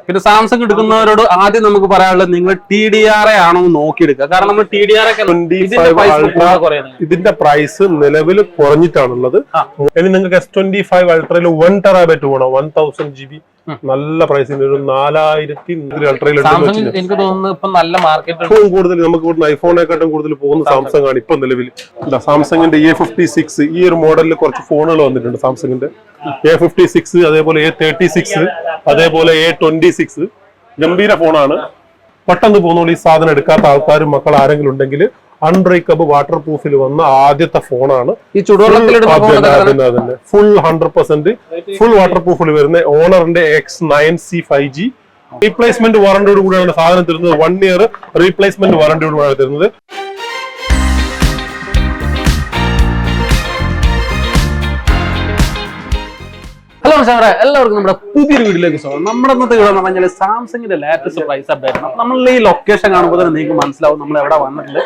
പിന്നെ സാംസങ് എടുക്കുന്നവരോട് ആദ്യം നമുക്ക് പറയാനുള്ളത് നിങ്ങൾ TDRA ആണോ നോക്കിയെടുക്കുക. കാരണം നമ്മൾ TDRA ഇതിന്റെ പ്രൈസ് നിലവിൽ കുറഞ്ഞിട്ടാണുള്ളത്. ഇനി നിങ്ങൾക്ക് S25 അൾട്രയിൽ 1 TB വേണം, 1000 GB നല്ല പ്രൈസിന് ഒരു 4000 അൾട്രയിൽ എനിക്ക് തോന്നുന്നു ഇപ്പൊ നല്ല മാർക്കറ്റ് കൂടുതൽ നമുക്ക് ഇവിടുന്ന് ഐഫോണേക്കാട്ടും കൂടുതൽ പോകുന്ന സാംസങ് ആണ് ഇപ്പൊ നിലവിൽ. സാംസങ്ങിന്റെ A56 ഈ ഒരു മോഡലിൽ കുറച്ച് ഫോണുകൾ വന്നിട്ടുണ്ട്. സാംസങ്ങിന്റെ A56, അതേപോലെ A36, അതേപോലെ A26 ഗംഭീര ഫോണാണ്. പെട്ടെന്ന് പോകുന്ന ഈ സാധനം എടുക്കാത്ത ആൾക്കാരും മക്കൾ ആരെങ്കിലും ഉണ്ടെങ്കിൽ അൺബ്രേക്കബിൾ വാട്ടർ പ്രൂഫിൽ വന്ന ആദ്യത്തെ ഫോണാണ്. ഈ ചുടുവെള്ളത്തിൽ ഫുൾ 100% ഫുൾ വാട്ടർ പ്രൂഫിൽ വരുന്ന ഓണറിന്റെ X9C 5G റീപ്ലേസ്മെന്റ് വാറന്റിയോട് കൂടിയാണ് സാധനം തരുന്നത്. 1 ഇയർ റീപ്ലേസ്മെന്റ് വാറന്റിയോട് കൂടിയാണ് തരുന്നത്. ഹലോ സാറേ, എല്ലാവർക്കും നമ്മുടെ പുതിയൊരു വീഡിയോയിലേക്ക് സ്വാഗതം. നമ്മുടെ ഇന്നത്തെ വീഡിയോ എന്ന് പറഞ്ഞാൽ സാംസങ്ങിന്റെ ലേറ്റസ്റ്റ് പ്രൈസ് അപ്ഡേറ്റ് ആണ്. നമ്മൾ ഈ ലൊക്കേഷൻ കാണുമ്പോൾ തന്നെ നിങ്ങൾക്ക് മനസ്സിലാവും നമ്മൾ എവിടെ വന്നിട്ടുണ്ട്.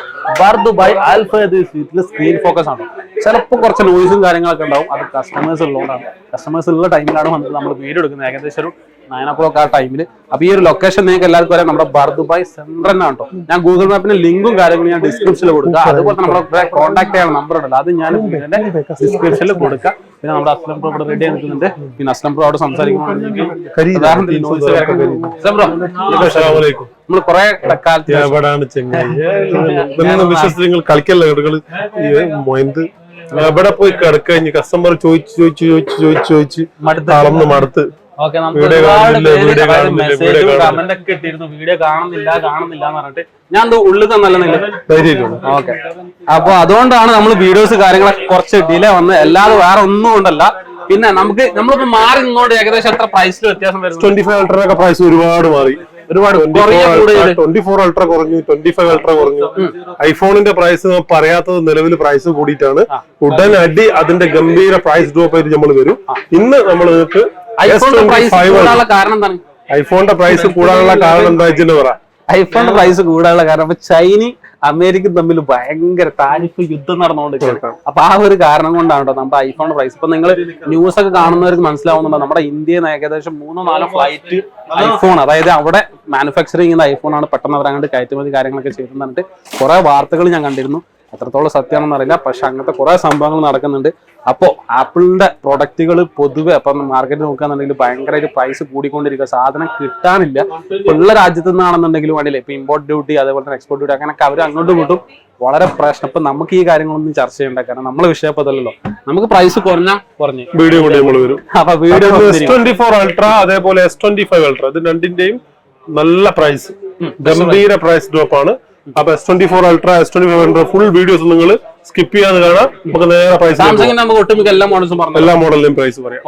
ദുബായ് ആൽഫയദ് സ്ട്രീറ്റിൽ സ്ക്രീൻ ഫോക്കസ് ആണ്. ചിലപ്പോൾ കുറച്ച് നോയ്സും കാര്യങ്ങളൊക്കെ ഉണ്ടാവും. അത് കസ്റ്റമേഴ്സ് ഉള്ളതുകൊണ്ടാണ്. കസ്റ്റമേഴ്സ് ഉള്ള ടൈമിലാണ് വന്നിട്ട് നമ്മൾ വീഡിയോ എടുക്കുന്നത്. ഏകദേശം ഒരു 9 o'clock ആ ടൈമിൽ. അപ്പൊ ഈ ഒരു ലൊക്കേഷൻ നിങ്ങൾക്ക് എല്ലാവർക്കും അറിയാം, നമ്മുടെ ദുബായ് സെന്റർ തന്നെയാണ് കേട്ടോ. ഞാൻ ഗൂഗിൾ മാപ്പിന്റെ ലിങ്കും കാര്യങ്ങളും ഞാൻ ഡിസ്ക്രിപ്ഷനിൽ കൊടുക്കുക. അതുപോലെ നമ്മുടെ കോൺടാക്ട് ചെയ്യാൻ നമ്പർ ഉണ്ടല്ലോ, അത് ഞാൻ ഡിസ്ക്രിപ്ഷനിൽ കൊടുക്കുക. പിന്നെ നമ്മുടെ അസ്ലം പ്രോ ഇവിടെ റെഡി നിൽക്കുന്നുണ്ട്. പിന്നെ അസ്ലം പ്രോ അവിടെ സംസാരിക്കുമ്പോൾ നമ്മൾ കുറെ കളിക്കല്ലോ എവിടെ പോയി കിടക്ക കസ്റ്റമർ ചോദിച്ച് മടുത്ത് കമന്റ് ഒക്കെ ഇട്ടിരുന്നു വീഡിയോ കാണുന്നില്ല എന്ന് പറഞ്ഞിട്ട് ഞാൻ ഉള്ളിൽ തന്നല്ല. ഓക്കെ, അപ്പൊ അതുകൊണ്ടാണ് നമ്മൾ വീഡിയോസ് കാര്യങ്ങളൊക്കെ കുറച്ച് ഡിലേ വന്ന്, അല്ലാതെ വേറെ ഒന്നും കൊണ്ടല്ല. പിന്നെ നമ്മളിപ്പോ മാറി നിന്നോണ്ട് ഏകദേശം എത്ര പ്രൈസിൽ വ്യത്യാസം വരും? 25 അൾട്രയൊക്കെ പ്രൈസ് ഒരുപാട് മാറി. 24 അൾട്ര കുറഞ്ഞു, 25 അൾട്ര കുറഞ്ഞു. ഐഫോണിന്റെ പ്രൈസ് പറയാത്തത് നിലവിൽ പ്രൈസ് കൂടിയിട്ടാണ്. ഉടനടി അതിന്റെ ഗംഭീര പ്രൈസ് ഡ്രോപ്പ് ആയിട്ട് നമ്മൾ വരും. ഇന്ന് നമ്മൾ നിങ്ങൾക്ക് ഐഫോണിന്റെ പ്രൈസ് കൂടാനുള്ള കാരണം എന്താ വെച്ചാൽ പറ. ഐഫോണിന്റെ പ്രൈസ് കൂടാനുള്ള കാരണം ഇപ്പൊ ചൈനയും അമേരിക്കയും തമ്മിൽ ഭയങ്കര താരിഫ് യുദ്ധം നടന്നുകൊണ്ടിരിക്കുകയാണ്. അപ്പൊ ആ ഒരു കാരണം കൊണ്ടാണ് കേട്ടോ നമ്മുടെ ഐഫോണിന്റെ പ്രൈസ്. ഇപ്പൊ നിങ്ങൾ ന്യൂസ് ഒക്കെ കാണുന്നവർക്ക് മനസ്സിലാവുന്നുണ്ടോ, നമ്മുടെ ഇന്ത്യയിൽ നിന്ന് ഏകദേശം 3-4 ഫ്ലൈറ്റ് ഐഫോൺ, അതായത് അവിടെ മാനുഫാക്ചറിംഗ് ചെയ്യുന്ന ഐഫോണാണ് പെട്ടെന്ന് അവരങ്ങോട്ട് കയറ്റുമതി കാര്യങ്ങളൊക്കെ ചെയ്തെന്ന് പറഞ്ഞിട്ട് കുറെ വാർത്തകൾ ഞാൻ കണ്ടിരുന്നു. എത്രത്തോളം സത്യമാണെന്ന് അറിയില്ല, പക്ഷെ അങ്ങനത്തെ കുറെ സംഭവങ്ങൾ നടക്കുന്നുണ്ട്. അപ്പോൾ ആപ്പിളിന്റെ പ്രൊഡക്റ്റുകൾ പൊതുവെ അപ്പം മാർക്കറ്റ് നോക്കുകയാണെന്നുണ്ടെങ്കിൽ ഭയങ്കരമായിട്ട് പ്രൈസ് കൂടിക്കൊണ്ടിരിക്കുക. സാധനം കിട്ടാനില്ല. ഇപ്പൊ ഉള്ള രാജ്യത്തു നിന്നാണെന്നുണ്ടെങ്കിലും വേണ്ടിയില്ല, ഇപ്പൊ ഇമ്പോർട്ട് ഡ്യൂട്ടി അതേപോലെ തന്നെ എക്സ്പോർട്ട് ഡ്യൂട്ടി അങ്ങനെയൊക്കെ അവർ അങ്ങോട്ടും ഇങ്ങോട്ടും വളരെ പ്രശ്നം. ഇപ്പൊ നമുക്ക് ഈ കാര്യങ്ങളൊന്നും ചർച്ച ചെയ്യേണ്ട, കാരണം നമ്മളെ വിഷയപ്പതല്ലോ. നമുക്ക് പ്രൈസ് കുറഞ്ഞു വീഡിയോ വരും. അപ്പൊ വീഡിയോ S24 അൾട്ര അതേപോലെ S25 അൾട്ര ഇത് രണ്ടിന്റെയും നല്ല പ്രൈസ്, ഗംഭീര പ്രൈസ് ഡ്രോപ്പ് ആണ്. അപ്പൊ S24 ultra S25 ultra full videos നിങ്ങൾ സ്കിപ്പ് ചെയ്യാതെ കാണാം. നമുക്ക് നേരെ പ്രൈസ് എല്ലാ മോഡലിന്റെയും പ്രൈസ് പറയാം.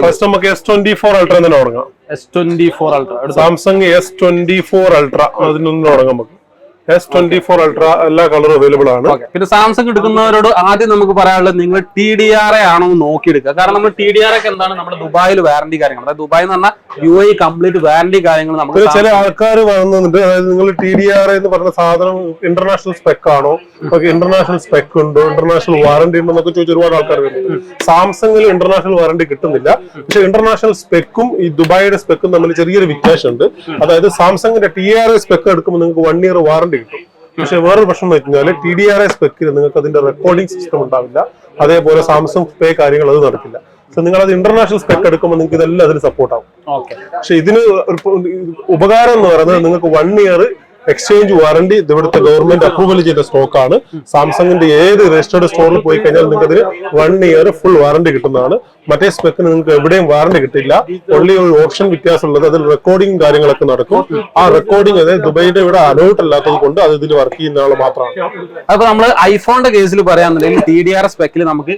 ഫസ്റ്റ് നമുക്ക് S24 അൾട്ര തന്നെ തുടങ്ങാം. S24 ultra Samsung S24 ultra അതിനൊന്നും തുടങ്ങാം. നമുക്ക് S24 അൾട്ര എല്ലാ കളറും അവൈലബിൾ ആണ്. പിന്നെ സാംസങ് എടുക്കുന്നവരോട് ആദ്യം നമുക്ക് പറയാനുള്ളത് നിങ്ങൾ TDRA ആണോ നോക്കിയെടുക്കുക. കാരണം നമ്മൾ TDRA എന്താണ്, നമ്മുടെ ദുബായിൽ വാറന്റി കാര്യങ്ങൾ, അതായത് ദുബായ് എന്ന് പറഞ്ഞാൽ UAE കംപ്ലീറ്റ് വാറന്റി കാര്യങ്ങൾ നമുക്ക് ചില ആൾക്കാർ വാങ്ങുന്നുണ്ട്. അതായത് നിങ്ങൾ TDRA എന്ന് പറഞ്ഞ സാധനം ഇന്റർനാഷണൽ സ്പെക്ക് ആണോ, ഇന്റർനാഷണൽ സ്പെക്ക് ഉണ്ടോ, ഇന്റർനാഷണൽ വാറന്റി ഉണ്ടോ എന്നൊക്കെ ചോദിച്ച ഒരുപാട് ആൾക്കാർ വരുന്നുണ്ട്. സാംസങ്ങിൽ ഇന്റർനാഷണൽ വാറന്റി കിട്ടുന്നില്ല. പക്ഷെ ഇന്റർനാഷണൽ സ്പെക്കും ഈ ദുബായിയുടെ സ്പെക്കും തമ്മിൽ ചെറിയൊരു വ്യത്യാസമുണ്ട്. അതായത് സാംസങ്ങിന്റെ TDRA സ്പെക്ക് എടുക്കുമ്പോൾ നിങ്ങൾക്ക് 1 ഇയർ വാറന്റി കിട്ടും. പക്ഷെ വേറൊരു പ്രശ്നം എന്ന് വെച്ചാൽ TDRA സ്പെക്കിൽ നിങ്ങൾക്ക് അതിന്റെ റെക്കോർഡിംഗ് സിസ്റ്റം ഉണ്ടാവില്ല. അതേപോലെ സാംസങ് പേ കാര്യങ്ങൾ അത് നടക്കില്ല. നിങ്ങൾ അത് ഇന്റർനാഷണൽ സ്പെക്ക് എടുക്കുമ്പോൾ നിങ്ങൾക്ക് ഇതെല്ലാം അതിന് സപ്പോർട്ട് ആവും. പക്ഷെ ഇതിന് ഉപകാരം എന്ന് പറയുന്നത് നിങ്ങൾക്ക് 1 ഇയർ എക്സ്ചേഞ്ച് വാറന്റി ഇവിടുത്തെ ഗവൺമെന്റ് അപ്രൂവൽ ചെയ്ത സ്റ്റോക്ക് ആണ്. സാംസങ്ങിന്റെ ഏത് രജിസ്റ്റേർഡ് സ്റ്റോറിൽ പോയി കഴിഞ്ഞാൽ നിങ്ങൾക്ക് അതിന് 1 ഇയർ ഫുൾ വാറന്റി കിട്ടുന്നതാണ്. മറ്റേ സ്പെക്കിന് നിങ്ങൾക്ക് എവിടെയും വാറന്റി കിട്ടില്ല. ഓൺലി ഒരു ഓപ്ഷൻ വ്യത്യാസമുള്ളത് അതിൽ റെക്കോർഡിംഗ് കാര്യങ്ങളൊക്കെ നടക്കും. ആ റെക്കോർഡിംഗ് അതായത് ദുബൈയുടെ ഇവിടെ അലൗട്ട് അല്ലാത്തത് കൊണ്ട് അത് ഇതിൽ വർക്ക് ചെയ്യുന്ന ആൾ മാത്രമാണ്. അപ്പൊ നമ്മൾ ഐഫോണിന്റെ കേസിൽ പറയാന്നുണ്ടെങ്കിൽ TDRA സ്പെക്കിൽ നമുക്ക്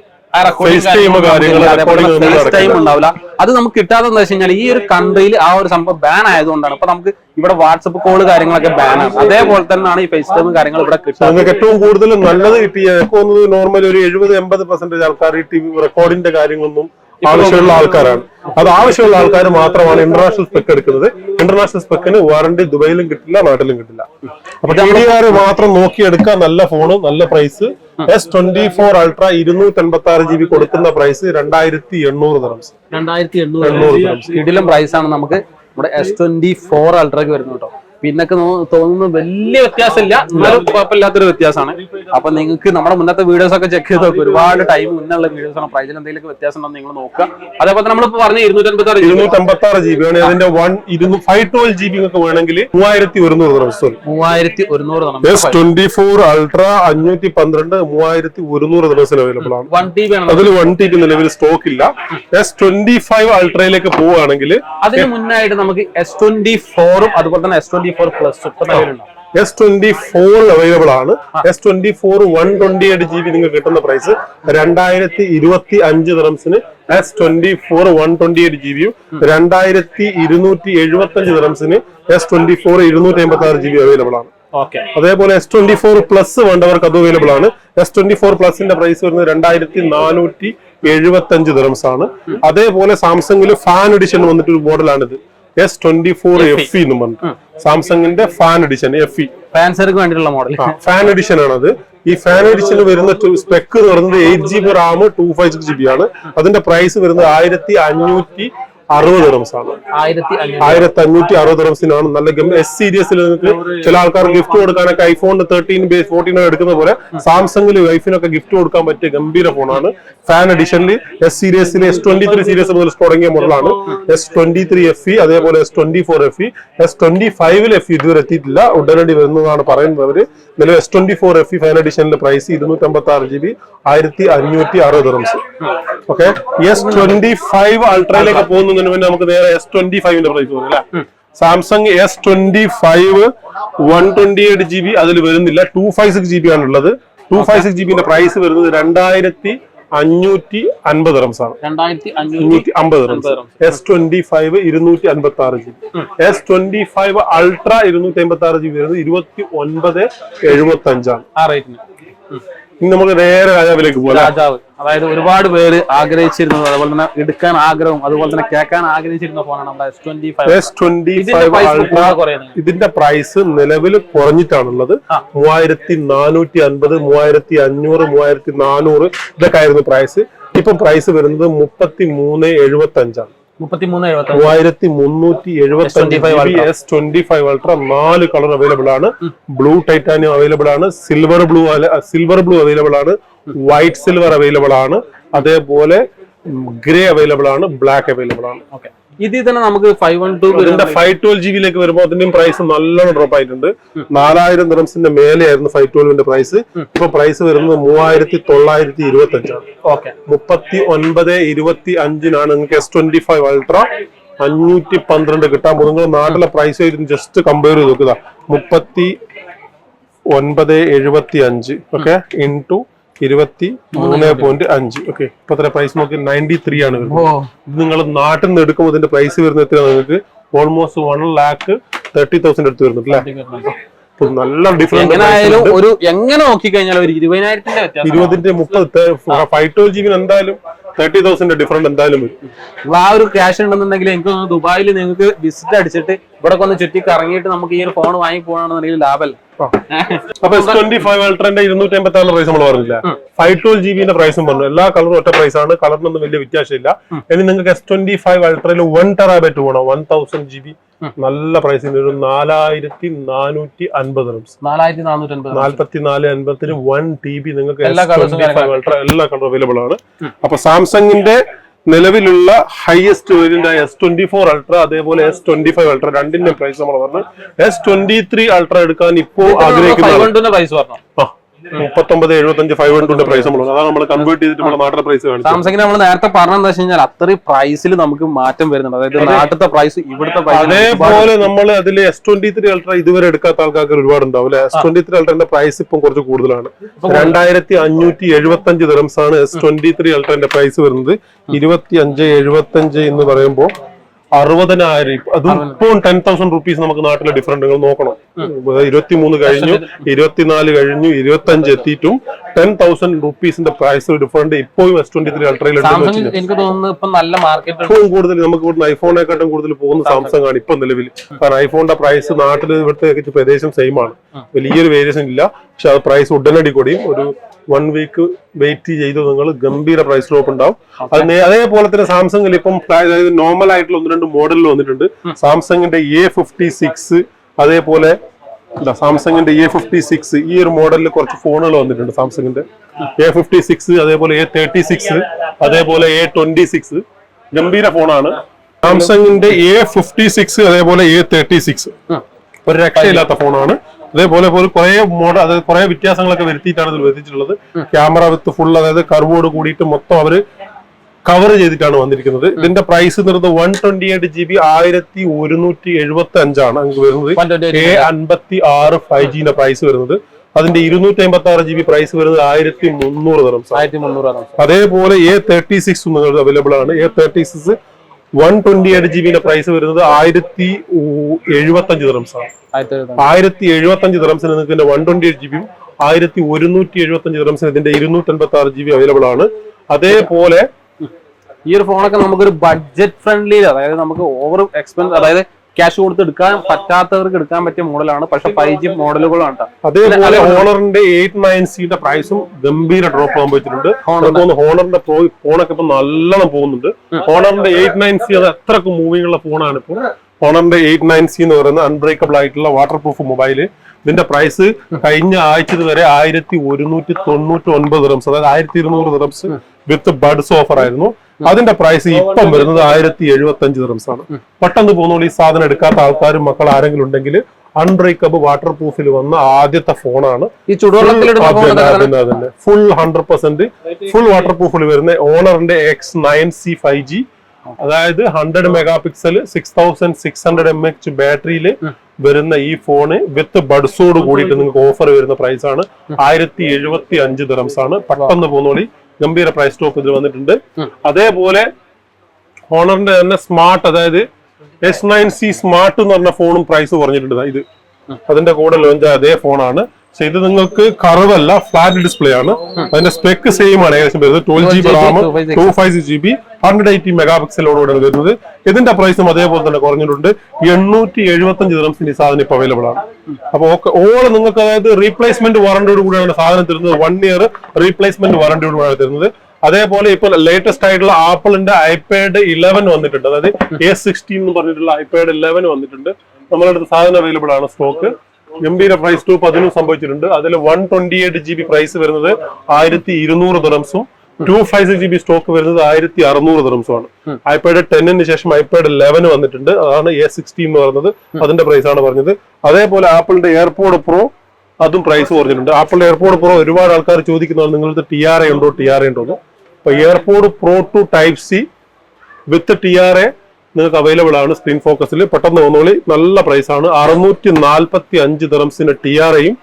ഉണ്ടാവില്ല. അത് നമുക്ക് കിട്ടാതെ എന്താ വെച്ച് കഴിഞ്ഞാൽ ഈ ഒരു കൺട്രിയിൽ ആ ഒരു സംഭവം ബാൻ ആയതുകൊണ്ടാണ്. അപ്പൊ നമുക്ക് ഇവിടെ വാട്സപ്പ് കോള് കാര്യങ്ങളൊക്കെ ബാൻ ആണ്. അതേപോലെ തന്നെയാണ് ഈ ഫേസ് ടൈം കാര്യങ്ങൾ ഇവിടെ കിട്ടുന്നത്. ഏറ്റവും കൂടുതൽ നല്ലത് കിട്ടിയ നോർമലി ഒരു 70-80% ആൾക്കാർ ഈ റെക്കോർഡിന്റെ കാര്യങ്ങളൊന്നും ആവശ്യമുള്ള ആൾക്കാരാണ്. അത് ആവശ്യമുള്ള ആൾക്കാർ മാത്രമാണ് ഇന്റർനാഷണൽ സ്പെക്ക് എടുക്കുന്നത്. ഇന്റർനാഷണൽ സ്പെക്കിന് വാറണ്ടി ദുബൈയിലും കിട്ടില്ല, നാട്ടിലും കിട്ടില്ല. അപ്പൊ TDR മാത്രം നോക്കിയെടുക്കാൻ നല്ല ഫോണ്, നല്ല പ്രൈസ്. S24 Ultra 256 GB കൊടുക്കുന്ന പ്രൈസ് 2800 dirhams. 2800 dirhams. ഇതിലും പ്രൈസാണ് നമുക്ക് നമ്മുടെ S24 Ultra വരുന്നത് കേട്ടോ. പിന്നൊക്കെ തോന്നുന്നു വലിയ വ്യത്യാസമില്ല, എന്നാലും കുഴപ്പമില്ലാത്തൊരു വ്യത്യാസമാണ്. അപ്പൊ നിങ്ങൾക്ക് നമ്മുടെ മുന്നത്തെ വീഡിയോസ് ഒക്കെ ചെക്ക് ചെയ്ത് നോക്കുക. ഒരുപാട് ടൈം മുന്നുള്ള വീഡിയോസ് ആണ്. പ്രൈസിൽ എന്തെങ്കിലും വ്യത്യാസം ഉണ്ടോ നിങ്ങൾ നോക്കുക. അതേപോലെ നമ്മളിപ്പോ പറഞ്ഞ 256 GB ആണ്. അതിന്റെ 512 GB ഒക്കെ വേണമെങ്കിൽ 3100 dirhams. 3100 S24 Ultra 512 3100 dirhams available ആണ്. 1TB ആണ്. അതിൽ 1TB നിലവിൽ സ്റ്റോക്ക് ഇല്ല. S25 Ultrയിലേക്ക് പോവുകയാണെങ്കിൽ അതിന് മുന്നായിട്ട് നമുക്ക് S24 അതുപോലെ തന്നെ S24 Plus S24 അവൈലബിൾ ആണ്. S24 128 GB നിങ്ങൾക്ക് കിട്ടുന്ന പ്രൈസ് 2025 dirhamsന് S24 128 GB യും 2275 dirhamsന് S24 256 GB അവൈലബിൾ ആണ്. അതേപോലെ S24 Plus വേണ്ടവർക്ക് അത് അവൈലബിൾ ആണ്. S24 Plusന്റെ പ്രൈസ് വരുന്നത് 2475 dirhams ആണ്. അതേപോലെ സാംസങ്ങിൽ ഫാൻ എഡിഷൻ വന്നിട്ടൊരു മോഡലാണിത്. S24 FE എന്ന് പറഞ്ഞു, സാംസങ്ങിന്റെ ഫാൻ എഡിഷൻ FE, ഫാൻസർക്ക് വേണ്ടിയിട്ടുള്ള മോഡൽ ഫാൻ എഡിഷൻ ആണത്. ഈ ഫാൻ എഡിഷന് വരുന്ന സ്പെക്ക് എന്ന് പറയുന്നത് 8GB RAM 256 GB ആണ്. അതിന്റെ പ്രൈസ് വരുന്നത് 1560 dirhams ആണ്. 1560 dirhamsനാണ്. നല്ല S സീരീസിൽ നിങ്ങൾക്ക് ചില ആൾക്കാർ ഗിഫ്റ്റ് കൊടുക്കാനൊക്കെ ഐഫോൺ 13 ബേസ് 14 എടുക്കുന്ന പോലെ സാംസങ്ങിൽ വൈഫിനൊക്കെ ഗിഫ്റ്റ് കൊടുക്കാൻ പറ്റിയ ഗംഭീര ഫോണാണ്. ഫാൻ എഡിഷനിൽ S സീരീസിൽ S23 സീരീസ് മുതൽ തുടങ്ങിയ മോഡലാണ്. S23 FE, അതേപോലെ S24 FE, S25 FE ഇതുവരെ എത്തിയിട്ടില്ല, ഉടനടി വരുന്നതാണ് പറയുന്നത് അവര്. നിലവിൽ S24 FE ഫാൻ എഡിഷനിലെ price 256 GB 1560 dirhams. Okay, S25 Ultrയിലേക്ക് പോകുന്നതിന് മുന്നേ നമുക്ക് നേരെ S25ന്റെ പ്രൈസ് പറയാം അല്ലെ. സാംസങ് S25 128 GB അതിൽ വരുന്നില്ല, 256 GB ആണുള്ളത്. 256 GB പ്രൈസ് വരുന്നത് 2550 dirhams ആണ്. 2550 dirhams. S25 256 GB. S25 Ultra 256 GB വരുന്നത് 2975 ആണ്. ആ റേറ്റിന്. ഇനി നമുക്ക് നേരെ രാജാവിലേക്ക് പോകാം. രാജാവ്, അതായത് ഒരുപാട് പേര് ആഗ്രഹിച്ചിരുന്നത്, അതുപോലെ തന്നെ എടുക്കാൻ ആഗ്രഹം, അതുപോലെ തന്നെ കേൾക്കാൻ ആഗ്രഹിച്ചിരുന്ന ഫോണാണ് നമ്മുടെ S25 Ultra. ഇതിന്റെ പ്രൈസ് നിലവിൽ കുറഞ്ഞിട്ടാണുള്ളത്. 3450, 3500, 3400 ഇതൊക്കെ ആയിരുന്നു പ്രൈസ്. ഇപ്പൊ പ്രൈസ് വരുന്നത് 3375 ആണ്. 3375 S25 Ultra 4 കളർ അവൈലബിൾ ആണ്. ബ്ലൂ ടൈറ്റാനിയം അവൈലബിൾ ആണ്, സിൽവർ ബ്ലൂ അവൈലബിൾ ആണ്, വൈറ്റ് സിൽവർ അവൈലബിൾ ആണ്, അതേപോലെ ഗ്രേ അവൈലബിൾ ആണ്, ബ്ലാക്ക് അവൈലബിൾ ആണ്. ഇതിൽ തന്നെ നമുക്ക് 512 GB വരുമ്പോൾ അതിന്റെയും പ്രൈസ് നല്ലോണം ഡ്രോപ്പ് ആയിട്ടുണ്ട്. 4000 dirhamsന്റെ മേലെയായിരുന്നു 512ന്റെ പ്രൈസ്. ഇപ്പൊ പ്രൈസ് വരുന്നത് 3925 ആണ്. 3925 നിങ്ങൾക്ക് S25 Ultra 512 കിട്ടാൻ പോകും. നിങ്ങൾ നാട്ടിലെ പ്രൈസ് ആയിട്ട് ജസ്റ്റ് കമ്പയർ ചെയ്ത് നോക്കുക. 3975 ഓക്കെ ഇൻടു 23.5. ഓക്കെ, ഇപ്പൊ പ്രൈസ് നോക്കി 93 ആണ് വരുന്നത്. ഇത് നിങ്ങൾ നാട്ടിൽ നിന്ന് എടുക്കുമ്പോൾ ഇതിന്റെ പ്രൈസ് വരുന്നത് എത്രയാണ്? നിങ്ങൾക്ക് ഓൾമോസ്റ്റ് 1,30,000 അടുത്ത് വരുന്നുണ്ട് അല്ലെ. നല്ല ഡിഫറൻസ് ഒരു എങ്ങനെ നോക്കി കഴിഞ്ഞാൽ ഒരു 20,000 30 512 GB എന്തായാലും 30,000 ഡിഫറൻറ്റ് എന്തായാലും വരും. ആ ഒരു ക്യാഷ് ഉണ്ടെന്നുണ്ടെങ്കിൽ എനിക്ക് തോന്നുന്നു ദുബായിൽ നിങ്ങൾക്ക് വിസിറ്റ് അടിച്ചിട്ട് ഇവിടെ ഒന്ന് ചുറ്റി കറങ്ങിയിട്ട് നമുക്ക് ഈ ഒരു ഫോൺ വാങ്ങി പോകണമെന്നുണ്ടെങ്കിൽ ലാഭമല്ല. അപ്പൊ S25 Ultraന്റെ 256 പ്രൈസ് നമ്മൾ പറഞ്ഞില്ല, 512 GB പ്രൈസും പറഞ്ഞു. എല്ലാ കളറും ഒറ്റ പ്രൈസ് ആണ്, കളറിനൊന്നും വലിയ വ്യത്യാസമില്ല. ഇനി നിങ്ങൾക്ക് S25 Ultraയിൽ 1 TB വേണം, 1000 GB നല്ല പ്രൈസിന് ഒരു 4450 dirhams. 4450 1 TB നിങ്ങൾക്ക് S25 Ultra എല്ലാ കളറും അവൈലബിൾ ആണ്. അപ്പൊ സാംസങ്ങിന്റെ നിലവിലുള്ള ഹയസ്റ്റ് വേരിയന്റ് S24 Ultra അതേപോലെ S25 Ultra രണ്ടിന്റെ പ്രൈസ് നമ്മൾ പറഞ്ഞു. S23 Ultra എടുക്കാൻ ഇപ്പോ ആഗ്രഹിക്കുന്ന 3975 500 പ്രൈസ് നമ്മൾ അതാണ് നമ്മൾ കൺവേർട്ട് ചെയ്തിട്ട് നമ്മുടെ നാട്ടിലെ പ്രൈസ് കാണിച്ചു. സാംസങ്ങിന് നമ്മൾ നേരത്തെ പറഞ്ഞെന്താ വെച്ച് കഴിഞ്ഞാൽ അത്രയും പ്രൈസിൽ നമുക്ക് മാറ്റം വരുന്നുണ്ട്. അതായത് നാട്ടിലത്തെ പ്രൈസ് ഇവിടുത്തെ അതേപോലെ നമ്മൾ അതിൽ S23 Ultra ഇതുവരെ എടുക്കാത്ത ആൾക്കാർക്ക് ഒരുപാട് ഉണ്ടാവും അല്ലെ. S23 Ultraന്റെ പ്രൈസ് ഇപ്പം കുറച്ച് കൂടുതലാണ്. 2575 dirhams ആണ് S23 Ultraന്റെ പ്രൈസ് വരുന്നത്. 2575 എന്ന് പറയുമ്പോൾ 60,000. അതും ഇപ്പോൾ 10,000 rupees നമുക്ക് നാട്ടിലെ ഡിഫറൻറ്റ് നിങ്ങൾ നോക്കണം. 23 കഴിഞ്ഞു, 24 കഴിഞ്ഞു, 25 എത്തിയിട്ടും 10,000 റുപ്പീസിന്റെ പ്രൈസ് ഡിഫറൻറ്റ് ഇപ്പോൾ S23 അൾട്രയിൽ എനിക്ക് തോന്നുന്നു ഇപ്പൊ നല്ല മാർക്കറ്റ് ഏറ്റവും കൂടുതൽ നമുക്ക് ഇവിടുന്ന് ഐഫോണിനെക്കാട്ടും കൂടുതൽ പോകുന്ന സാംസങ് ആണ് ഇപ്പൊ നിലവിൽ. കാരണം ഐഫോണിന്റെ പ്രൈസ് നാട്ടിൽ ഇവിടുത്തെ പ്രദേശം സെയിം ആണ്, വലിയൊരു വേരിയേഷൻ ഇല്ല. പക്ഷെ അത് പ്രൈസ് ഉടനടി കൂടിയും ഒരു 1 വീക്ക് വെയിറ്റ് ചെയ്ത് നിങ്ങൾ ഗംഭീര പ്രൈസ് ഡ്രോപ്പ് ഉണ്ടാവും. അതേപോലെ തന്നെ സാംസങ്ങിൽ ഇപ്പം അതായത് നോർമൽ ആയിട്ടുള്ള 1-2 മോഡലിൽ വന്നിട്ടുണ്ട്. സാംസങ്ങിന്റെ A56, അതേപോലെ സാംസങ്ങിന്റെ A56 ഈ ഒരു മോഡലിൽ കുറച്ച് ഫോണുകൾ വന്നിട്ടുണ്ട്. സാംസങ്ങിന്റെ A56, അതേപോലെ A36, അതേപോലെ A26 ഗംഭീര ഫോണാണ്. സാംസങ്ങിന്റെ A56 അതേപോലെ A36 ഒരു രക്ഷയില്ലാത്ത ഫോണാണ്. അതേപോലെ കുറെ മോഡൽ, അതായത് കുറെ വ്യത്യാസങ്ങളൊക്കെ വരുത്തിയിട്ടാണ് ഇതിൽ വരുത്തിയിട്ടുള്ളത്. ക്യാമറ വിത്ത് ഫുൾ, അതായത് കർവോട് കൂടിയിട്ട് മൊത്തം അവര് കവർ ചെയ്തിട്ടാണ് വന്നിരിക്കുന്നത്. ഇതിന്റെ പ്രൈസ് വരുന്നത് 128 GB 1175 ആണ് നമുക്ക് വരുന്നത്. A56 5G പ്രൈസ് വരുന്നത്. അതിന്റെ 256 GB പ്രൈസ് വരുന്നത് 1300 ദിർഹംസ്. അതേപോലെ A36 അവൈലബിൾ ആണ്. A36 128 GB പ്രൈസ് വരുന്നത് 1075 ദിർഹംസ് ആണ്. 1075 ദിർഹംസിന് നിങ്ങൾക്ക് ഇതിന്റെ 128 GB 1175 ദിർഹംസിന് ഇതിന്റെ 256 GB അവൈലബിൾ ആണ്. അതേപോലെ ഈ ഒരു ഫോണൊക്കെ നമുക്കൊരു ബഡ്ജറ്റ് ഫ്രണ്ട്ലി, അതായത് നമുക്ക് ഓവർ എക്സ്പെൻസ്, അതായത് ക്യാഷ് കൊടുത്ത് എടുക്കാൻ പറ്റാത്തവർക്ക് എടുക്കാൻ പറ്റിയ മോഡലാണ്. പക്ഷെ 5G മോഡലുകളാണ്. അതേപോലെ ഹോണറിന്റെ 890 പ്രൈസും ഗംഭീര ഡ്രോപ്പ് ആകാൻ പറ്റിയിട്ടുണ്ട്. ഹോണറിന്റെ ഫോണൊക്കെ ഇപ്പൊ നല്ലോണം പോകുന്നുണ്ട്. ഹോണറിന്റെ 890 അത് അത്രക്ക് മൂവിംഗ് ഉള്ള ഫോണാണ് ഇപ്പോൾ. ഹോണറിന്റെ 890 എന്ന് പറയുന്ന അൺബ്രേക്കബിൾ ആയിട്ടുള്ള വാട്ടർ പ്രൂഫ് മൊബൈല്. ഇതിന്റെ പ്രൈസ് കഴിഞ്ഞ ആഴ്ച വരെ 1199 ദിർഹംസ്, അതായത് 1200 ദിർഹംസ് വിത്ത് ബഡ്സ് ഓഫർ ആയിരുന്നു. അതിന്റെ പ്രൈസ് ഇപ്പം വരുന്നത് 1075 ദിർഹംസ് ആണ്. പെട്ടെന്ന് പോകുന്ന ഈ സാധനം എടുക്കാത്ത ആൾക്കാരും മക്കൾ ആരെങ്കിലും ഉണ്ടെങ്കിൽ അൺബ്രേക്കബിൾ വാട്ടർ പ്രൂഫിൽ വന്ന ആദ്യത്തെ ഫോണാണ്. ഈ ചുടുവെള്ളത്തിൽ ഫുൾ 100% ഫുൾ വാട്ടർ പ്രൂഫിൽ വരുന്ന ഓണറിന്റെ X9C 5G, അതായത് 100 മെഗാ പിക്സൽ 6600 mAh ബാറ്ററിയിൽ വരുന്ന ഈ ഫോണ് വിത്ത് ബഡ്സോട് കൂടിയിട്ട് നിങ്ങൾക്ക് ഓഫർ വരുന്ന പ്രൈസ് ആണ് 1075 ദിർഹംസ് ആണ്. പെട്ടെന്ന് പോകുന്നോളി ഗംഭീര പ്രൈസ് ടോപ്പ് ഇതിൽ വന്നിട്ടുണ്ട്. അതേപോലെ ഹോണറിന്റെ തന്നെ സ്മാർട്ട്, അതായത് S9C സ്മാർട്ട് എന്ന് പറഞ്ഞ ഫോണും പ്രൈസ് കുറഞ്ഞിട്ടുണ്ട്. ഇത് അതിന്റെ കൂടെ ലോഞ്ച് അതേ ഫോണാണ്. പക്ഷെ ഇത് നിങ്ങൾക്ക് കർവല്ല, ഫ്ലാറ്റ് ഡിസ്പ്ലേ ആണ്. അതിന്റെ സ്പെക്ക് സെയിം ആണ്, ഏകദേശം വരുന്നത് 12 GB റാം 256 GB 180 മെഗാ പിക്സലോടുകൂടെ വരുന്നത്. ഇതിന്റെ പ്രൈസും അതേപോലെ തന്നെ കുറഞ്ഞിട്ടുണ്ട്. 875 ദിർഹംസിന് ഈ സാധനം ഇപ്പൊ അവൈലബിൾ ആണ്. അപ്പൊ ഓൾ നിങ്ങൾക്ക്, അതായത് റീപ്ലേസ്മെന്റ് വാറന്റിയോട് കൂടിയാണ് സാധനം തരുന്നത്. 1 ഇയർ റീപ്ലേസ്മെന്റ് വാറന്റിയോട് കൂടിയാണ് തരുന്നത്. അതേപോലെ ഇപ്പൊ ലേറ്റസ്റ്റ് ആയിട്ടുള്ള ആപ്പിളിന്റെ iPad 11 വന്നിട്ടുണ്ട്. അതായത് A16 എന്ന് പറഞ്ഞിട്ടുള്ള iPad 11 വന്നിട്ടുണ്ട്. നമ്മുടെ അടുത്ത് സാധനം അവൈലബിൾ ആണ്, സ്റ്റോക്ക്. ഗംഭീര പ്രൈസ് ടോപ്പ് അതിനും സംഭവിച്ചിട്ടുണ്ട്. അതിൽ 128 GB പ്രൈസ് വരുന്നത് 1200 ദിർഹംസും 256 GB സ്റ്റോക്ക് വരുന്നത് 1600 ദിർഹംസുമാണ്. iPad 10 ശേഷം iPad 11 വന്നിട്ടുണ്ട്. അതാണ് A16 എന്ന് പറയുന്നത്. അതിന്റെ പ്രൈസ് ആണ് പറഞ്ഞത്. അതേപോലെ ആപ്പിളിന്റെ എയർപോഡ് പ്രോ അതും പ്രൈസ് കുറഞ്ഞിട്ടുണ്ട്. ആപ്പിളിന്റെ എയർപോഡ് പ്രോ ഒരുപാട് ആൾക്കാർ ചോദിക്കുന്നതാണ് നിങ്ങൾക്ക് TRA ഉണ്ടോ എന്ന്. അപ്പൊ AirPod pro to type C with TRA നിങ്ങൾക്ക് അവൈലബിൾ ആണ് സ്ക്രീൻ ഫോക്കസിൽ. പെട്ടെന്ന് വന്നോളി, നല്ല പ്രൈസ് ആണ്. 645 ദിർഹംസിന് TRAയും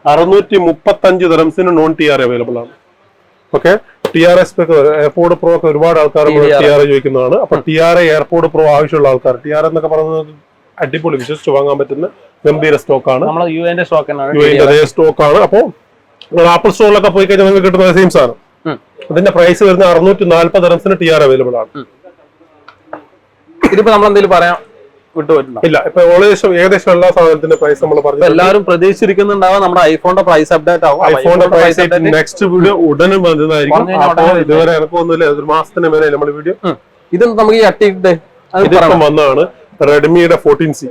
635 ദിർഹംസിന് നോൺ TRA അവൈലബിൾ ആണ്. ഓക്കെ, TRA എയർപോഡ് പ്രോ ഒക്കെ ഒരുപാട് ആൾക്കാർ TRA ചോദിക്കുന്നതാണ്. അപ്പൊ TRA എയർപോഡ് പ്രോ ആവശ്യമുള്ള ആൾക്കാർ, TRA എന്നൊക്കെ പറയുന്നത് അടിപൊളി വിശ്വസിച്ച് വാങ്ങാൻ പറ്റുന്ന ഗംഭീര സ്റ്റോക്കാണ്. അതേ സ്റ്റോക്കാണ്. അപ്പൊ ആപ്പിൾ സ്റ്റോറിലൊക്കെ പോയി കഴിഞ്ഞാൽ നിങ്ങൾക്ക് കിട്ടുന്ന സെയിം സാധനം. അതിന്റെ പ്രൈസ് വരുന്ന 640 ദിർഹംസിന് TRA അവൈലബിൾ ആണ്. ഇതിപ്പോ നമ്മൾ എന്തെങ്കിലും പറയാം ഇല്ല, ഇപ്പൊ ഏകദേശം എല്ലാ സാധനത്തിന്റെ പ്രൈസ് നമ്മൾ പറഞ്ഞു. എല്ലാവരും പ്രതീക്ഷിച്ചിരിക്കുന്നുണ്ടാവും നമ്മുടെ ഐഫോണിന്റെ പ്രൈസ് അപ്ഡേറ്റ് ആവും. ഐഫോണിന്റെ പ്രൈസ് നെക്സ്റ്റ് വീഡിയോ ഉടനെ വരുന്നതായിരിക്കും. ഇതുവരെ എനക്കൊന്നുമില്ല, ഒരു മാസത്തിന് മേലെ നമ്മുടെ വീഡിയോ. ഇത് നമുക്ക് ഈ അട്ടിട്ട് വന്നതാണ് റെഡ്മിയുടെ 14C.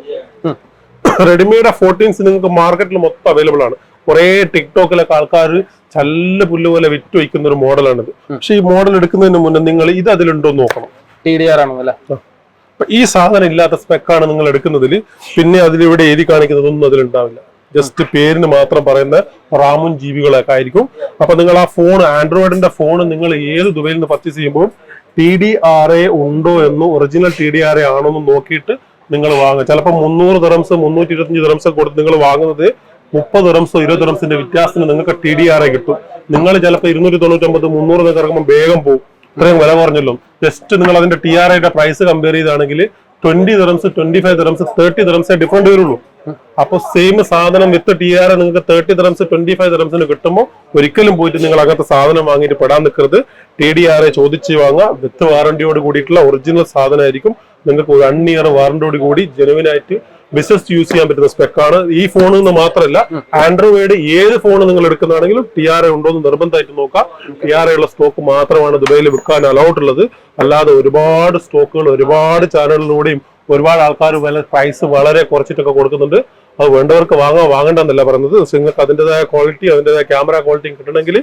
റെഡ്മിയുടെ 14C നിങ്ങൾക്ക് മാർക്കറ്റിൽ മൊത്തം അവൈലബിൾ ആണ്. കുറെ ടിക്ടോക്കിലൊക്കെ ആൾക്കാർ ചല്ല പുല്ല് പോലെ വിറ്റ് വയ്ക്കുന്ന ഒരു മോഡലാണിത്. പക്ഷെ ഈ മോഡൽ എടുക്കുന്നതിന് മുന്നേ നിങ്ങൾ ഇത് അതിലുണ്ടോ എന്ന് നോക്കണം. TDR ആണല്ലേ. ഈ സാധനം ഇല്ലാത്ത സ്പെക്കാണ് നിങ്ങൾ എടുക്കുന്നതിൽ, പിന്നെ അതിലിവിടെ എഴുതി കാണിക്കുന്നതൊന്നും അതിലുണ്ടാവില്ല. ജസ്റ്റ് പേരിന് മാത്രം പറയുന്ന റാമും ജീവികളൊക്കെ ആയിരിക്കും. അപ്പൊ നിങ്ങൾ ആ ഫോൺ, ആൻഡ്രോയിഡിന്റെ ഫോൺ നിങ്ങൾ ഏത് ദുബൈയിൽ നിന്ന് പർച്ചേസ് ചെയ്യുമ്പോൾ TDRA ഉണ്ടോ എന്നും ഒറിജിനൽ TDRA ആണോ എന്നും നോക്കിയിട്ട് നിങ്ങൾ വാങ്ങുക. ചിലപ്പോൾ 300 ദിർഹംസ് 325 ദിർഹംസ് കൊടുത്ത് നിങ്ങൾ വാങ്ങുന്നത് 30 ദിർഹംസോ 20 ദിർഹംസിന്റെ വ്യത്യാസത്തിന് നിങ്ങൾക്ക് TDRA കിട്ടും. നിങ്ങൾ ചിലപ്പോൾ 299 300 ഇറങ്ങുമ്പോൾ വേഗം പോകും. ഇത്രയും വില കുറഞ്ഞല്ലോ. ജസ്റ്റ് നിങ്ങൾ അതിന്റെ TRAയുടെ പ്രൈസ് കമ്പയർ ചെയ്താണെങ്കിൽ 20 ദിർഹംസ് 25 ദിർഹംസ് 30 ദിർഹംസേ ഡിഫറൻറ്റ് വരുള്ളൂ. അപ്പൊ സെയിം സാധനം വിത്ത് TR നിങ്ങൾക്ക് 30 dirhams 25 dirhamsന് കിട്ടുമ്പോൾ ഒരിക്കലും പോയിട്ട് നിങ്ങൾ അങ്ങനത്തെ സാധനം വാങ്ങിയിട്ട് പെടാൻ നിൽക്കരുത്. TDR ചോദിച്ച് വാങ്ങുക. വിത്ത് വാറണ്ടിയോട് കൂടിയിട്ടുള്ള ഒറിജിനൽ സാധനമായിരിക്കും. നിങ്ങൾക്ക് 1 year വാറണ്ടിയോട് കൂടി ജെനുവിൻ ആയിട്ട് ബിസിനസ് യൂസ് ചെയ്യാൻ പറ്റുന്ന സ്പെക്കാണ്. ഈ ഫോണിൽ നിന്ന് മാത്രമല്ല, ആൻഡ്രോയിഡ് ഏത് ഫോൺ നിങ്ങൾ എടുക്കുന്നതാണെങ്കിലും TR ഉണ്ടോ എന്ന് നിർബന്ധമായിട്ട് നോക്കാം. TR ഉള്ള സ്റ്റോക്ക് മാത്രമാണ് ദുബൈയിൽ വിൽക്കാൻ അലൗഡ് ഉള്ളത്. അല്ലാതെ ഒരുപാട് സ്റ്റോക്കുകൾ ഒരുപാട് ചാനലിലൂടെയും ഒരുപാട് ആൾക്കാർ പ്രൈസ് വളരെ കുറച്ചിട്ടൊക്കെ കൊടുക്കുന്നുണ്ട്. അത് വേണ്ടവർക്ക് വാങ്ങണ്ടെന്നല്ല പറയുന്നത്. നിങ്ങൾക്ക് അതിൻ്റെതായ ക്വാളിറ്റി, അതിൻ്റെതായ ക്യാമറ ക്വാളിറ്റിയും കിട്ടണമെങ്കിൽ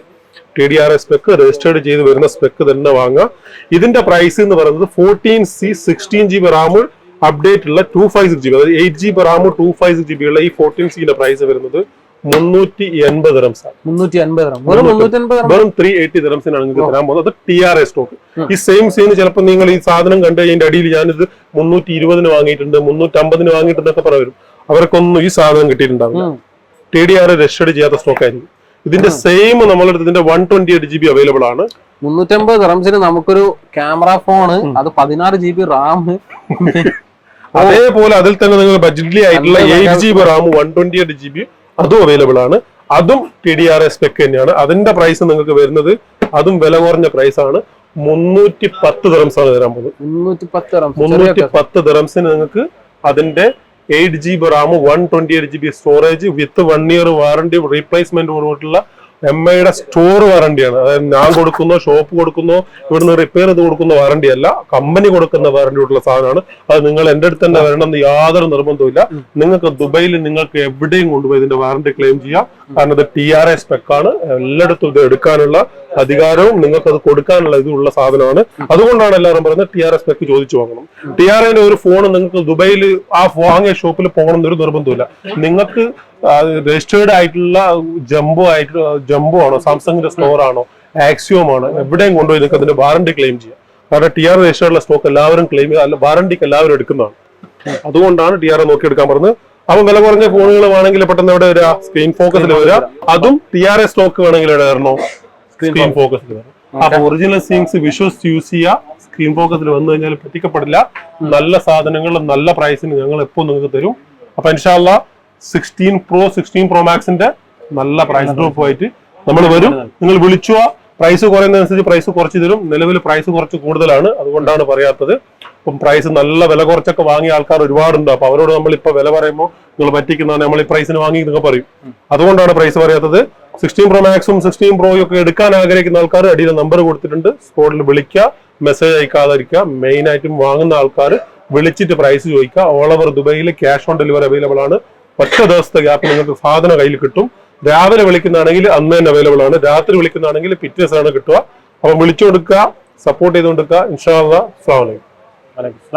TDR സ്പെക്ക് രജിസ്റ്റേർഡ് ചെയ്ത് വരുന്ന സ്പെക്ക് തന്നെ വാങ്ങാം. ഇതിന്റെ പ്രൈസ് എന്ന് പറയുന്നത് 14C 16GB റാം അപ്ഡേറ്റ് ഉള്ള 256GB, അതായത് 8GB റാം 256GB ഉള്ള ഈ 14C പ്രൈസ് വരുന്നത് 380 dirhams ആണ്. 380 വെറും 380 dirhamsനാണ് നിങ്ങൾക്ക് തരാൻ പോകുന്നത്. അത് TR സ്റ്റോക്ക്. ഈ സെയിം ചിലപ്പോൾ നിങ്ങൾ ഈ സാധനം കണ്ട് അതിന്റെ അടിയിൽ ഞാനിത് 320 വാങ്ങിയിട്ടുണ്ട്, 350 വാങ്ങിയിട്ടുണ്ടെന്നൊക്കെ പറയും. അവർക്കൊന്നും ഈ സാധനം കിട്ടിയിട്ടുണ്ടാവില്ല. TDR രജിസ്റ്റേർഡ് ചെയ്യാത്ത സ്റ്റോക്ക് ആയിരിക്കും. ഇതിന്റെ സെയിം നമ്മളെടുത്ത് ഇതിന്റെ 128GB അവൈലബിൾ ആണ്. 350 dirhamsന് നമുക്കൊരു ക്യാമറ ഫോണ്, അത് 16GB റാം. അതേപോലെ അതിൽ തന്നെ നിങ്ങൾ ബഡ്ജറ്റ്ലി ആയിട്ടുള്ള 8GB റാം 128GB അതും അവൈലബിൾ ആണ്. അതും TDR സ്പെക്ക് തന്നെയാണ്. അതിന്റെ പ്രൈസ് നിങ്ങൾക്ക് വരുന്നത് അതും വില കുറഞ്ഞ പ്രൈസ് ആണ്. 310 dirhams ആണ് തരാൻ പോകുന്നത്. 310 dirhamsന് നിങ്ങൾക്ക് അതിന്റെ 8GB റാം 128GB സ്റ്റോറേജ് വിത്ത് 1 year വാറണ്ടി റീപ്ലേസ്മെന്റ് MIയുടെ സ്റ്റോർ വാറണ്ടിയാണ്. അതായത് ഞാൻ കൊടുക്കുന്നോ ഷോപ്പ് കൊടുക്കുന്നോ ഇവിടുന്ന് റിപ്പയർ ചെയ്ത് കൊടുക്കുന്ന വാറണ്ടി അല്ല, കമ്പനി കൊടുക്കുന്ന വാറണ്ടിയോടുള്ള സാധനമാണ്. അത് നിങ്ങൾ എന്റെ അടുത്ത് തന്നെ വരണമെന്ന് യാതൊരു നിർബന്ധമില്ല. നിങ്ങൾക്ക് ദുബൈയിൽ നിങ്ങൾക്ക് എവിടെയും കൊണ്ടുപോയി ഇതിന്റെ വാറണ്ടി ക്ലെയിം ചെയ്യാം. കാരണം ഇത് TR സ്പെക്കാണ്. എല്ലായിടത്തും ഇത് എടുക്കാനുള്ള അധികാരവും നിങ്ങൾക്ക് അത് കൊടുക്കാനുള്ള ഇതുള്ള സാധനമാണ്. അതുകൊണ്ടാണ് എല്ലാവരും പറയുന്നത് TR സ്പെക്ക് ചോദിച്ചു വാങ്ങണം. TRന്റെ ഒരു ഫോൺ നിങ്ങൾക്ക് ദുബൈയിൽ ആ വാങ്ങിയ ഷോപ്പിൽ പോകണം എന്നൊരു നിർബന്ധമില്ല. നിങ്ങൾക്ക് രജിസ്റ്റേർഡ് ആയിട്ടുള്ള ജംബോ ആണോ, സാംസങ്ങിന്റെ സ്റ്റോർ ആണോ, ആക്സിയോം ആണോ, എവിടെയും കൊണ്ടുപോയി നിങ്ങൾക്ക് അതിന്റെ വാറണ്ടി ക്ലെയിം ചെയ്യാം. കാരണം TR രജിസ്റ്റേർഡുള്ള സ്റ്റോക്ക് എല്ലാവരും ക്ലെയിം ചെയ്ത് വാറണ്ടിക്ക് എല്ലാവരും എടുക്കുന്നതാണ്. അതുകൊണ്ടാണ് TR നോക്കിയെടുക്കാൻ പറഞ്ഞത്. അപ്പൊ വില കുറഞ്ഞ ഫോണുകൾ വേണമെങ്കിൽ പെട്ടെന്ന് എവിടെ വരിക, സ്ക്രീൻ ഫോക്കസിൽ വരിക. അതും TR സ്റ്റോക്ക് വേണമെങ്കിൽ എവിടെ വരണോ, സ്ക്രീൻ ഫോക്കസിൽ വരും. അപ്പൊ ഒറിജിനൽ സീങ്സ് വിഷ്വൽസ് യൂസ് ചെയ്യുക. സ്ക്രീൻ ഫോക്കസിൽ വന്നു കഴിഞ്ഞാൽ പറ്റിക്കപ്പെടില്ല. നല്ല സാധനങ്ങൾ നല്ല പ്രൈസിന് ഞങ്ങൾ എപ്പോൾ നിങ്ങൾക്ക് തരും. അപ്പൊ ഇൻഷാല്ല 16 Pro Maxന്റെ നല്ല പ്രൈസ് ഡ്രോപ്പ് ആയിട്ട് നമ്മൾ വരും. നിങ്ങൾ വിളിച്ചുവാ, പ്രൈസ് കുറയുന്നതനുസരിച്ച് പ്രൈസ് കുറച്ച് തരും. നിലവിൽ പ്രൈസ് കുറച്ച് കൂടുതലാണ്, അതുകൊണ്ടാണ് പറയാത്തത്. അപ്പം പ്രൈസ് നല്ല വില കുറച്ചൊക്കെ വാങ്ങിയ ആൾക്കാർ ഒരുപാടുണ്ട്. അപ്പൊ അവരോട് നമ്മളിപ്പോ വില പറയുമ്പോൾ നിങ്ങൾ പറ്റിക്കുന്നതാണ്, നമ്മൾ ഈ പ്രൈസിന് വാങ്ങി നിങ്ങൾ പറയും. അതുകൊണ്ടാണ് പ്രൈസ് പറയാത്തത്. 16 Pro Maxും 16 Pro ഒക്കെ എടുക്കാൻ ആഗ്രഹിക്കുന്ന ആൾക്കാർ അടിയിൽ നമ്പർ കൊടുത്തിട്ടുണ്ട്. സ്പോട്ടിൽ വിളിക്കുക, മെസ്സേജ് അയക്കാതിരിക്കുക. മെയിൻ ആയിട്ടും വാങ്ങുന്ന ആൾക്കാർ വിളിച്ചിട്ട് പ്രൈസ് ചോദിക്കുക. ഓൾ ഓവർ ദുബൈയിൽ ക്യാഷ് ഓൺ ഡെലിവറി അവൈലബിൾ ആണ്. ഒറ്റ ദിവസത്തെ ഗ്യാപ്പ് നിങ്ങൾക്ക് സാധനം കയ്യിൽ കിട്ടും. രാവിലെ വിളിക്കുന്നതാണെങ്കിൽ അന്ന് തന്നെ അവൈലബിൾ ആണ്. രാത്രി വിളിക്കുന്നതാണെങ്കിൽ പിറ്റേ ദിവസമാണ് കിട്ടുക. അപ്പൊ വിളിച്ചു കൊടുക്കുക, സപ്പോർട്ട് ചെയ്തുകൊടുക്കുക. ഇൻഷാ അല്ലാഹ്. അസ്സലാമു അലൈക്കും.